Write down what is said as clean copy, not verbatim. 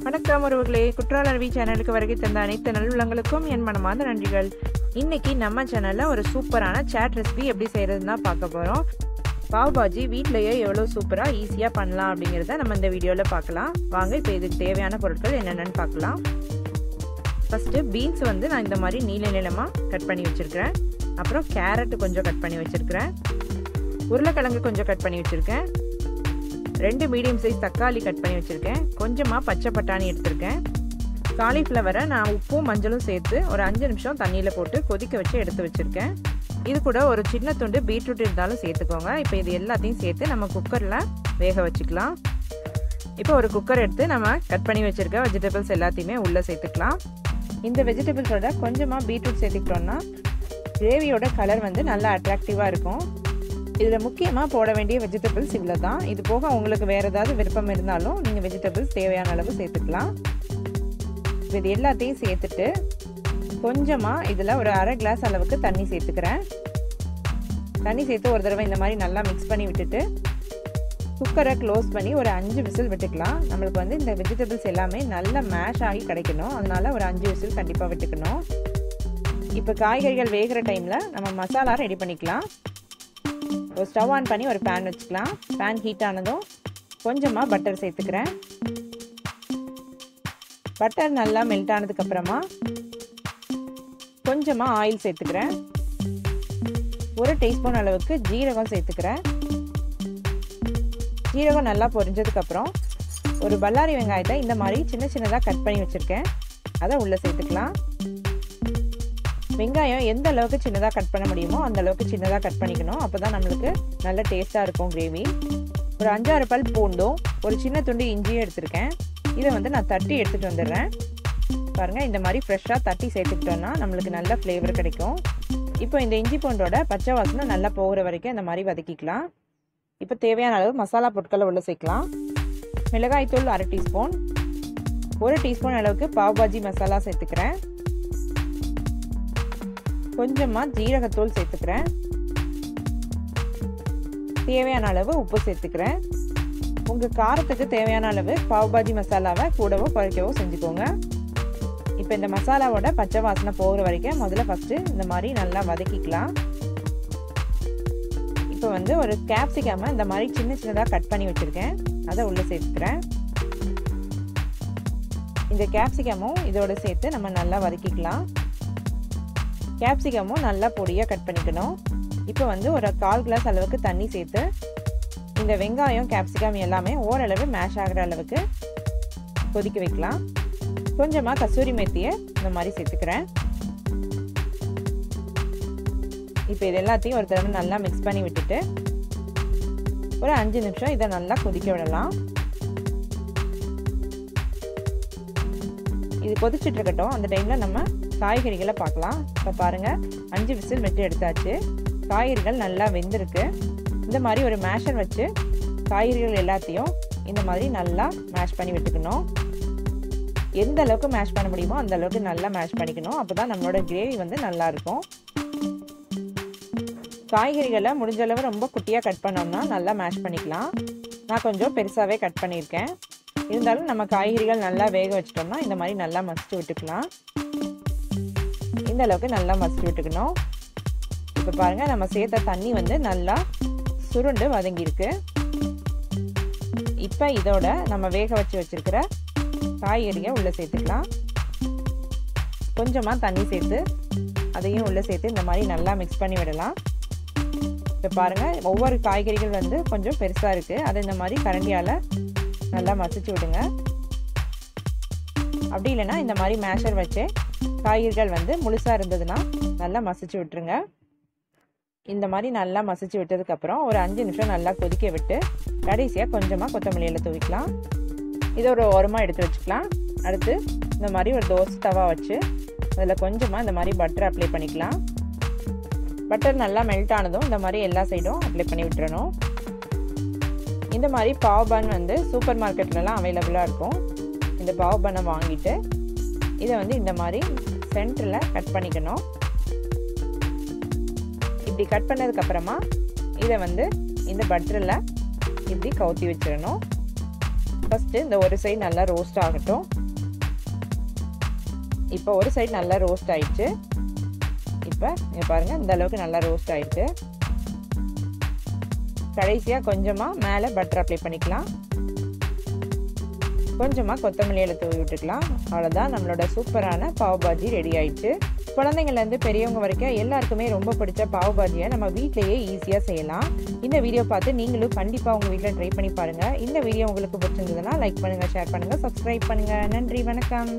வணக்கம் உறவுகளே, குற்றாலருவி சேனலுக்கு வருகை தந்த அனைத்து நல்லுள்ளங்களுக்கும் என் மனமார்ந்த நன்றிகள். இன்னைக்கு நம்ம சேனலில் ஒரு சூப்பரான சாட் ரெசிபி எப்படி செய்கிறதுன்னு தான் பார்க்க போகிறோம். பாவ் பாஜி வீட்டிலையே எவ்வளோ சூப்பராக ஈஸியாக பண்ணலாம் அப்படிங்கிறத நம்ம இந்த வீடியோவில் பார்க்கலாம். வாங்க இப்போ இதுக்கு தேவையான பொருட்கள் என்னென்னு பார்க்கலாம். ஃபஸ்ட்டு பீன்ஸ் வந்து நான் இந்த மாதிரி நீல நீளமாக கட் பண்ணி வச்சுருக்கிறேன். அப்புறம் கேரட்டு கொஞ்சம் கட் பண்ணி வச்சுருக்கிறேன். உருளைக்கிழங்கு கொஞ்சம் கட் பண்ணி வச்சுருக்கேன். 2 மீடியம் சைஸ் தக்காளி கட் பண்ணி வச்சுருக்கேன். கொஞ்சமாக பச்சை பட்டாணி எடுத்திருக்கேன். காலிஃப்ளவரை நான் உப்பும் மஞ்சளும் சேர்த்து ஒரு 5 நிமிஷம் தண்ணியில் போட்டு கொதிக்க வச்சு எடுத்து வச்சுருக்கேன். இது கூட ஒரு சின்ன துண்டு பீட்ரூட் இருந்தாலும் சேர்த்துக்கோங்க. இப்போ இது எல்லாத்தையும் சேர்த்து நம்ம குக்கரில் வேக வச்சுக்கலாம். இப்போ ஒரு குக்கர் எடுத்து நம்ம கட் பண்ணி வச்சுருக்க வெஜிடபிள்ஸ் எல்லாத்தையுமே உள்ளே சேர்த்துக்கலாம். இந்த வெஜிடபிள்ஸோட கொஞ்சமாக பீட்ரூட் சேர்த்துக்கிட்டோன்னா கிரேவியோட கலர் வந்து நல்லா அட்ராக்டிவாக இருக்கும். இதில் முக்கியமாக போட வேண்டிய வெஜிடபிள்ஸ் இவ்வளோ தான். இது போக உங்களுக்கு வேறு ஏதாவது விருப்பம் இருந்தாலும் நீங்கள் வெஜிடபிள்ஸ் தேவையான அளவு சேர்த்துக்கலாம். இது எல்லாத்தையும் சேர்த்துட்டு கொஞ்சமாக இதில் ஒரு அரை கிளாஸ் அளவுக்கு தண்ணி சேர்த்துக்கிறேன். தண்ணி சேர்த்து ஒரு தடவை இந்த மாதிரி நல்லா மிக்ஸ் பண்ணி விட்டுட்டு குக்கரை க்ளோஸ் பண்ணி ஒரு 5 விசில் விட்டுக்கலாம். நம்மளுக்கு வந்து இந்த வெஜிடபிள்ஸ் எல்லாமே நல்லா மேஷ் ஆகி கிடைக்கணும். அதனால் ஒரு 5 விசில் கண்டிப்பாக விட்டுக்கணும். இப்போ காய்கறிகள் வேகிற டைமில் நம்ம மசாலா ரெடி பண்ணிக்கலாம். ஒரு ஸ்டவ் ஆன் பண்ணி ஒரு பேன் வச்சுக்கலாம். பேன் ஹீட் ஆனதும் கொஞ்சமாக பட்டர் சேர்த்துக்கிறேன். பட்டர் நல்லா மெல்ட் ஆனதுக்கப்புறமா கொஞ்சமாக ஆயில் சேர்த்துக்கிறேன். 1 டீஸ்பூன் அளவுக்கு ஜீரகம் சேர்த்துக்கிறேன். ஜீரகம் நல்லா பொரிஞ்சதுக்கப்புறம் ஒரு பல்லாரி வெங்காயத்தை இந்த மாதிரி சின்ன சின்னதாக கட் பண்ணி வச்சுருக்கேன். அதை உள்ளே சேர்த்துக்கலாம். வெங்காயம் எந்த அளவுக்கு சின்னதாக கட் பண்ண முடியுமோ அந்த அளவுக்கு சின்னதாக கட் பண்ணிக்கணும். அப்போ தான் நம்மளுக்கு நல்ல டேஸ்ட்டாக இருக்கும் கிரேவி. ஒரு 5-6 பல் பூண்டும் ஒரு சின்ன துண்டு இஞ்சியும் எடுத்திருக்கேன். இதை வந்து நான் தட்டி எடுத்துகிட்டு வந்துடுறேன். பாருங்கள், இந்த மாதிரி ஃப்ரெஷ்ஷாக தட்டி சேர்த்துக்கிட்டோன்னா நம்மளுக்கு நல்ல ஃப்ளேவர் கிடைக்கும். இப்போ இந்த இஞ்சி பூண்டோட பச்சை வாசனை நல்லா போகிற வரைக்கும் இந்த மாதிரி வதக்கிக்கலாம். இப்போ தேவையான அளவு மசாலா பொருட்களை உள்ள சேர்க்கலாம். மிளகாய்த்தூள் 1/2 டீஸ்பூன், 1 டீஸ்பூன் அளவுக்கு பாவ் பாஜி மசாலா சேர்த்துக்கிறேன். கொஞ்சமாக ஜீரகத்தூள் சேர்த்துக்கிறேன். தேவையான அளவு உப்பு சேர்த்துக்கிறேன். உங்கள் காரத்துக்கு தேவையான அளவு பாவ் பாஜி மசாலாவை கூடவோ குறைக்கவோ செஞ்சுக்கோங்க. இப்போ இந்த மசாலாவோட பச்சை வாசனை போகிற வரைக்கும் முதல்ல ஃபஸ்ட்டு இந்த மாதிரி நல்லா வதக்கிக்கலாம். இப்போ வந்து ஒரு கேப்சிகமை இந்த மாதிரி சின்ன சின்னதாக கட் பண்ணி வச்சுருக்கேன். அதை உள்ளே சேர்த்துக்கிறேன். இந்த கேப்சிகமும் இதோட சேர்த்து நம்ம நல்லா வதக்கிக்கலாம். கேப்சிகமும் நல்லா பொடியாக கட் பண்ணிக்கணும். இப்போ வந்து ஒரு 1/4 கிளாஸ் அளவுக்கு தண்ணி சேர்த்து இந்த வெங்காயம் கேப்சிகம் எல்லாமே ஓரளவு மேஷ் ஆகிற அளவுக்கு கொதிக்க வைக்கலாம். கொஞ்சமாக கசூரி மேத்தியை இந்த மாதிரி சேர்த்துக்கிறேன். இப்போ இது எல்லாத்தையும் ஒரு தடவை நல்லா மிக்ஸ் பண்ணி விட்டுட்டு ஒரு 5 நிமிஷம் இதை நல்லா கொதிக்க விடலாம். இது கொதிச்சுட்டு இருக்கட்டும். அந்த டைமில் நம்ம காய்கறிகளை பார்க்கலாம். இப்போ பாருங்கள், 5 விசில் விட்டு எடுத்தாச்சு. காய்கறிகள் நல்லா வெந்திருக்கு. இந்த மாதிரி ஒரு மேஷர் வச்சு காய்கறிகள் எல்லாத்தையும் இந்த மாதிரி நல்லா மேஷ் பண்ணி விட்டுக்கணும். எந்த அளவுக்கு மேஷ் பண்ண முடியுமோ அந்த அளவுக்கு நல்லா மேஷ் பண்ணிக்கணும். அப்போ தான் நம்மளோட கிரேவி வந்து நல்லாயிருக்கும். காய்கறிகளை முடிஞ்ச அளவு ரொம்ப குட்டியாக கட் பண்ணோம்னா நல்லா மேஷ் பண்ணிக்கலாம். நான் கொஞ்சம் பெருசாகவே கட் பண்ணியிருக்கேன். இருந்தாலும் நம்ம காய்கறிகள் நல்லா வேக வச்சிட்டோம்னா இந்த மாதிரி நல்லா மசிச்சு விட்டுக்கலாம். இந்த அளவுக்கு நல்லா மசிச்சு விட்டுக்கணும். இப்போ பாருங்கள், நம்ம சேர்த்த தண்ணி வந்து நல்லா சுருண்டு வதங்கியிருக்கு. இப்போ இதோட நம்ம வேக வச்சு வச்சுருக்கிற காய்கறியை உள்ளே சேர்த்துக்கலாம். கொஞ்சமாக தண்ணி சேர்த்து அதையும் உள்ளே சேர்த்து இந்த மாதிரி நல்லா மிக்ஸ் பண்ணி விடலாம். இப்போ பாருங்கள், ஒவ்வொரு காய்கறிகள் வந்து கொஞ்சம் பெருசாக இருக்குது. அதை இந்த மாதிரி கரண்டியால் நல்லா மசிச்சு விடுங்க. அப்படி இல்லைன்னா இந்த மாதிரி மேஷர் வச்சு காய்கறிகள் வந்து முழுசாக இருந்ததுன்னா நல்லா மசிச்சு விட்டுருங்க. இந்த மாதிரி நல்லா மசிச்சு விட்டதுக்கப்புறம் ஒரு 5 நிமிஷம் நல்லா கொதிக்க விட்டு கடைசியாக கொஞ்சமாக கொத்தமல்லியில் தூவிக்கலாம். இதை ஒரு ஓரமாக எடுத்து வச்சுக்கலாம். அடுத்து இந்த மாதிரி ஒரு தோசை தவா வச்சு அதில் கொஞ்சமாக இந்த மாதிரி பட்டர் அப்ளை பண்ணிக்கலாம். பட்டர் நல்லா மெல்ட் ஆனதும் இந்த மாதிரி எல்லா சைடும் அப்ளை பண்ணி விட்டுறணும். இந்த மாதிரி பாவ் பன் வந்து சூப்பர் மார்க்கெட்லலாம் அவைலபிளாக இருக்கும். இந்த பாவ் பன்னை வாங்கிட்டு இதை வந்து இந்த மாதிரி சென்டரில் கட் பண்ணிக்கணும். இப்படி கட் பண்ணதுக்கப்புறமா இதை வந்து இந்த பட்டரில் இப்படி கவுத்தி வச்சிடணும். ஃபஸ்ட்டு இந்த ஒரு சைடு நல்லா ரோஸ்ட் ஆகட்டும். இப்போ ஒரு சைடு நல்லா ரோஸ்ட் ஆயிடுச்சு. இப்போ இங்கே பாருங்கள், இந்த அளவுக்கு நல்லா ரோஸ்ட் ஆயிடுச்சு. கடைசியாக கொஞ்சமாக மேலே பட்டர் அப்ளை பண்ணிக்கலாம். கொஞ்சமாக கொத்தமல்லி இலை தூவி விட்டுக்கலாம். அவ்வளோதான், நம்மளோட சூப்பரான பாவ் பாஜி ரெடி ஆயிடுச்சு. குழந்தைங்கள்லேருந்து பெரியவங்க வரைக்கும் எல்லாருக்குமே ரொம்ப பிடிச்ச பாவ் பாஜியை நம்ம வீட்டிலேயே ஈஸியாக செய்யலாம். இந்த வீடியோ பார்த்து நீங்களும் கண்டிப்பாக உங்கள் வீட்டில் ட்ரை பண்ணி பாருங்கள். இந்த வீடியோ உங்களுக்கு பிடிச்சிருந்ததுன்னா லைக் பண்ணுங்கள், ஷேர் பண்ணுங்கள், சப்ஸ்கிரைப் பண்ணுங்கள். நன்றி, வணக்கம்.